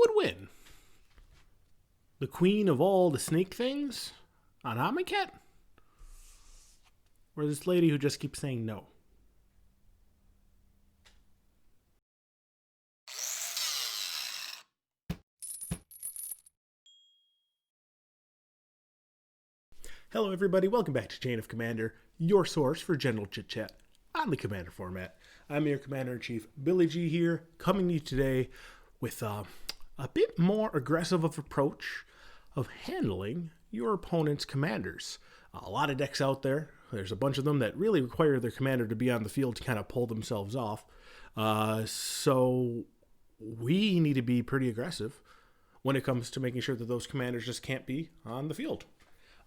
would win? The queen of all the snake things on Amonkhet? Or this lady who just keeps saying no? Hello everybody, welcome back to Chain of Commander, your source for general chit-chat on the Commander format. I'm your Commander-in-Chief, Billy G here, coming to you today with a bit more aggressive of approach of handling your opponent's commanders. A lot of decks out there. There's a bunch of them that really require their commander to be on the field to kind of pull themselves off. So we need to be pretty aggressive when it comes to making sure that those commanders just can't be on the field.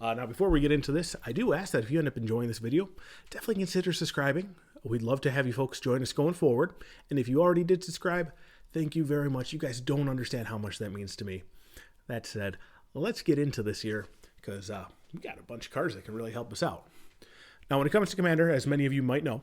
Now, before we get into this, I do ask that if you end up enjoying this video, definitely consider subscribing. We'd love to have you folks join us going forward. And if you already did subscribe, thank you very much. You guys don't understand how much that means to me. That said, let's get into this here because we got a bunch of cards that can really help us out. Now, when it comes to Commander, as many of you might know,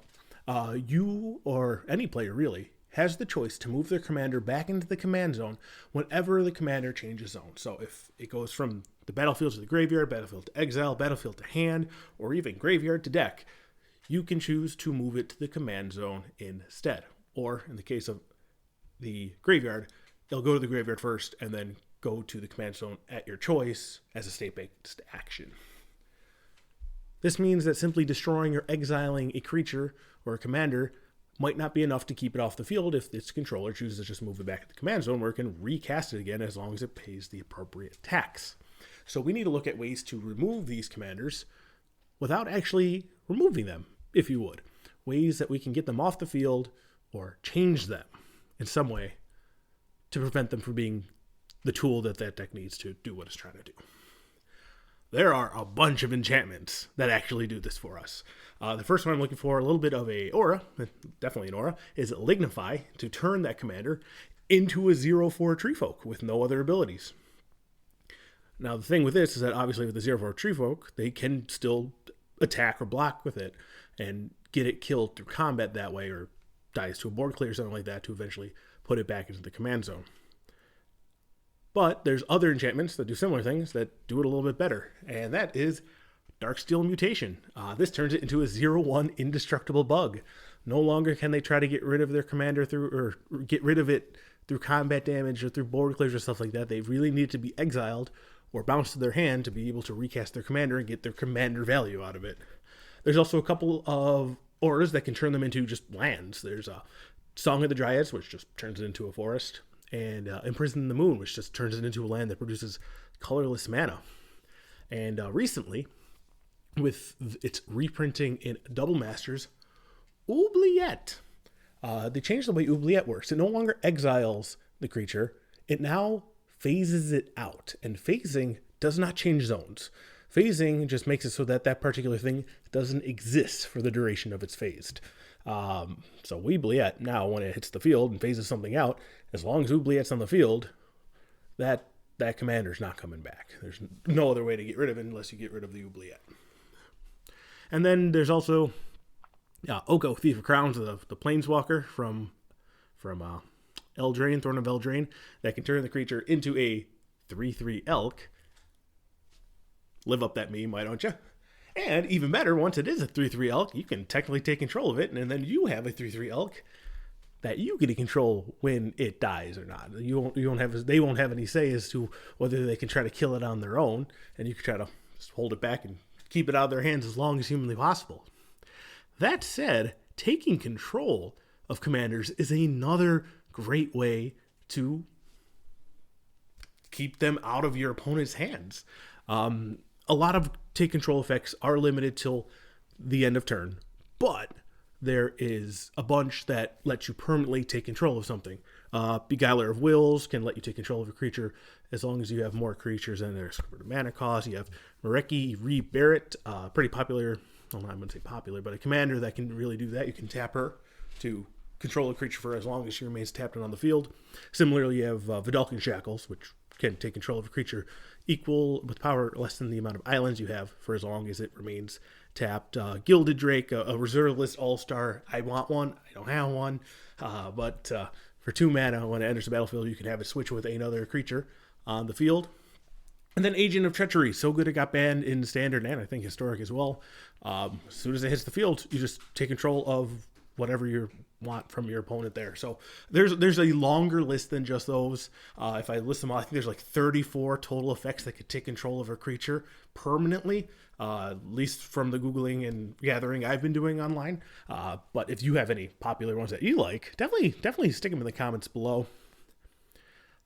you or any player really has the choice to move their commander back into the command zone whenever the commander changes zone. So if it goes from the battlefield to the graveyard, battlefield to exile, battlefield to hand, or even graveyard to deck, you can choose to move it to the command zone instead. Or in the case of the graveyard, it'll go to the graveyard first and then go to the command zone at your choice as a state-based action. This means that simply destroying or exiling a creature or a commander might not be enough to keep it off the field if its controller chooses to just move it back to the command zone where it can recast it again as long as it pays the appropriate tax. So we need to look at ways to remove these commanders without actually removing them, if you would. Ways that we can get them off the field or change them in some way to prevent them from being the tool that that deck needs to do what it's trying to do. There are a bunch of enchantments that actually do this for us. The first one I'm looking for, a little bit of a aura, definitely an aura, is Lignify, to turn that commander into a 0/4 Treefolk with no other abilities. Now the thing with this is that obviously with the 0/4 Treefolk, they can still attack or block with it and get it killed through combat that way, or dies to a board clear or something like that to eventually put it back into the command zone. But there's other enchantments that do similar things that do it a little bit better, and that is Darksteel Mutation. This turns it into a 0/1 indestructible bug. No longer can they try to get rid of their commander or get rid of it through combat damage or through board clears or stuff like that. They really need to be exiled or bounced to their hand to be able to recast their commander and get their commander value out of it. There's also a couple of auras that can turn them into just lands. There's a Song of the Dryads, which just turns it into a forest, and Imprison the Moon, which just turns it into a land that produces colorless mana. And recently, with its reprinting in Double Masters, Oubliette. They changed the way Oubliette works. It no longer exiles the creature. It now phases it out. And phasing does not change zones. Phasing just makes it so that that particular thing doesn't exist for the duration of its phased. So Oubliette, now when it hits the field and phases something out, as long as Oubliette's on the field, that commander's not coming back. There's no other way to get rid of it unless you get rid of the Oubliette. And then there's also Oko, Thief of Crowns, the Planeswalker from Eldraine, Throne of Eldraine, that can turn the creature into a 3/3 elk. Live up that meme, why don't you? And even better, once it is a 3/3 elk, you can technically take control of it, and then you have a 3/3 elk that you get to control when it dies or not. They won't have any say as to whether they can try to kill it on their own, and you can try to just hold it back and keep it out of their hands as long as humanly possible. That said, taking control of commanders is another great way to keep them out of your opponent's hands. A lot of take control effects are limited till the end of turn, but there is a bunch that let you permanently take control of something. Beguiler of Wills can let you take control of a creature as long as you have more creatures than their mana cost. You have Mareki Re-Barret, pretty popular, well, I'm going to say popular, but a commander that can really do that. You can tap her to control a creature for as long as she remains tapped and on the field. Similarly, you have Vidalcan Shackles, which can take control of a creature equal with power less than the amount of islands you have for as long as it remains tapped. Gilded Drake, a reserve list all-star. I want one. I don't have one. But For 2 mana, when it enters the battlefield, you can have it switch with another creature on the field. And then Agent of Treachery, so good it got banned in Standard and I think Historic as well. As soon as it hits the field, you just take control of whatever you want from your opponent there. So there's a longer list than just those. If I list them all, I think there's like 34 total effects that could take control of a creature permanently, at least from the Googling and gathering I've been doing online. But if you have any popular ones that you like, definitely stick them in the comments below.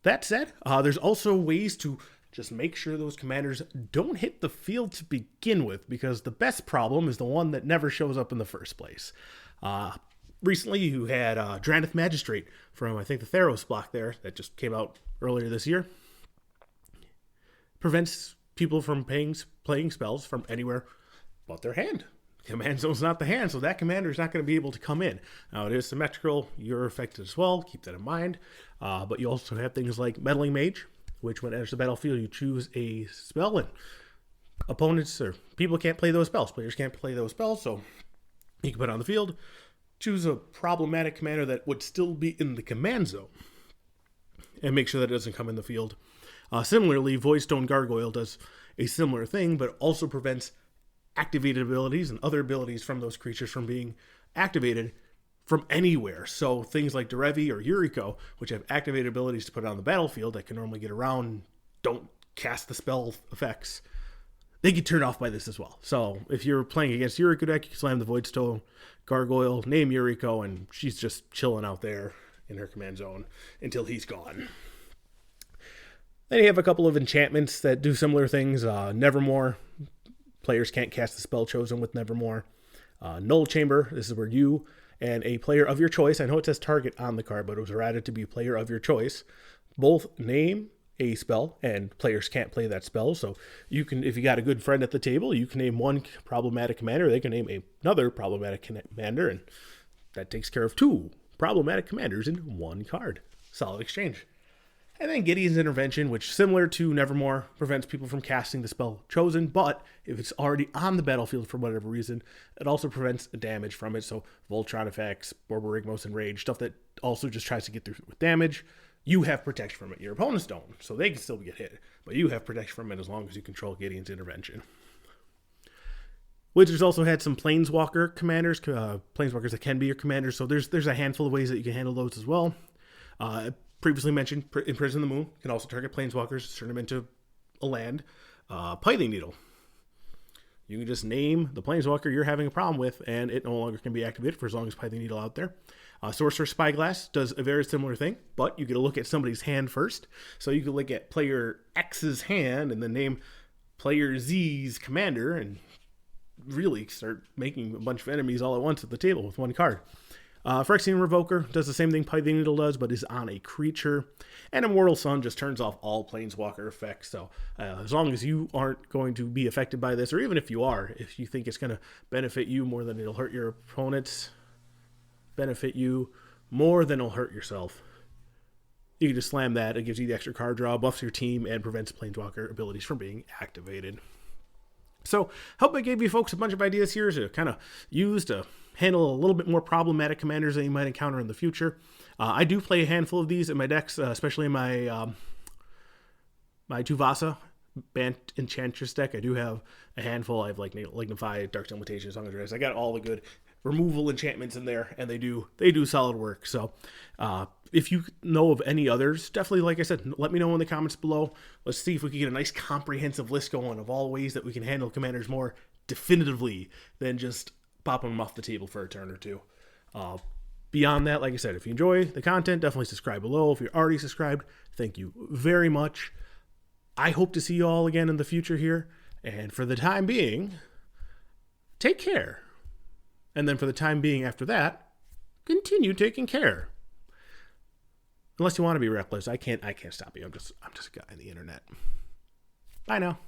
That said, there's also ways to just make sure those commanders don't hit the field to begin with, because the best problem is the one that never shows up in the first place. Recently, you had Drannith Magistrate from, I think, the Theros block there that just came out earlier this year. Prevents people from playing spells from anywhere but their hand. Command zone's not the hand, so that commander is not going to be able to come in. Now, it is symmetrical. You're affected as well. Keep that in mind. But you also have things like Meddling Mage, which when it enters the battlefield, you choose a spell, and opponents or people can't play those spells. Players can't play those spells, so you can put it on the field, choose a problematic commander that would still be in the command zone, and make sure that it doesn't come in the field. Similarly, Voidstone Gargoyle does a similar thing, but also prevents activated abilities and other abilities from those creatures from being activated from anywhere. So things like Derevi or Yuriko, which have activated abilities to put on the battlefield that can normally get around, don't cast the spell effects, they get turned off by this as well. So if you're playing against Yuriko deck, you can slam the Voidstone Gargoyle, name Yuriko, and she's just chilling out there in her command zone until he's gone. Then you have a couple of enchantments that do similar things. Nevermore. Players can't cast the spell chosen with Nevermore. Null Chamber. This is where you and a player of your choice, I know it says target on the card, but it was errated to be player of your choice, both name a spell, and players can't play that spell. So you can, if you got a good friend at the table, you can name one problematic commander, they can name another problematic commander, and that takes care of 2 problematic commanders in 1 card. Solid exchange. And then Gideon's Intervention, which, similar to Nevermore, prevents people from casting the spell chosen, but if it's already on the battlefield for whatever reason, it also prevents damage from it. So Voltron effects, Borborygmos Enrage, stuff that also just tries to get through with damage, you have protection from it. Your opponents don't, so they can still get hit, but you have protection from it as long as you control Gideon's Intervention. Wizards also had some Planeswalker commanders, Planeswalkers that can be your commanders, so there's a handful of ways that you can handle those as well. Previously mentioned, Imprison the Moon can also target Planeswalkers, turn them into a land. Pithing Needle. You can just name the Planeswalker you're having a problem with, and it no longer can be activated for as long as Pithing Needle out there. Sorcerer Spyglass does a very similar thing, but you get to look at somebody's hand first. So you can look at player X's hand and then name player Z's commander and really start making a bunch of enemies all at once at the table with 1 card. Phyrexian Revoker does the same thing Pithing Needle does, but is on a creature. And Immortal Sun just turns off all Planeswalker effects. So as long as you aren't going to be affected by this, or even if you are, if you think it's going to benefit you more than it'll hurt your opponents, benefit you more than it'll hurt yourself, you can just slam that. It gives you the extra card draw, buffs your team, and prevents Planeswalker abilities from being activated. So, hope I gave you folks a bunch of ideas here to kind of use to handle a little bit more problematic commanders that you might encounter in the future. I do play a handful of these in my decks, especially in my my Tuvasa Bant Enchantress deck. I do have a handful. I have like Lignify, Darkstone Mutation, Song of Dress. I got all the good removal enchantments in there, and they do solid work. So if you know of any others, definitely, like I said, let me know in the comments below. Let's see if we can get a nice comprehensive list going of all ways that we can handle commanders more definitively than just popping them off the table for a turn or 2. Beyond that, like I said, if you enjoy the content, definitely subscribe below. If you're already subscribed, thank you very much. I hope to see you all again in the future here. And for the time being, take care. And then for the time being after that, continue taking care. Unless you want to be reckless, I can't stop you. I'm just a guy on the internet. Bye now.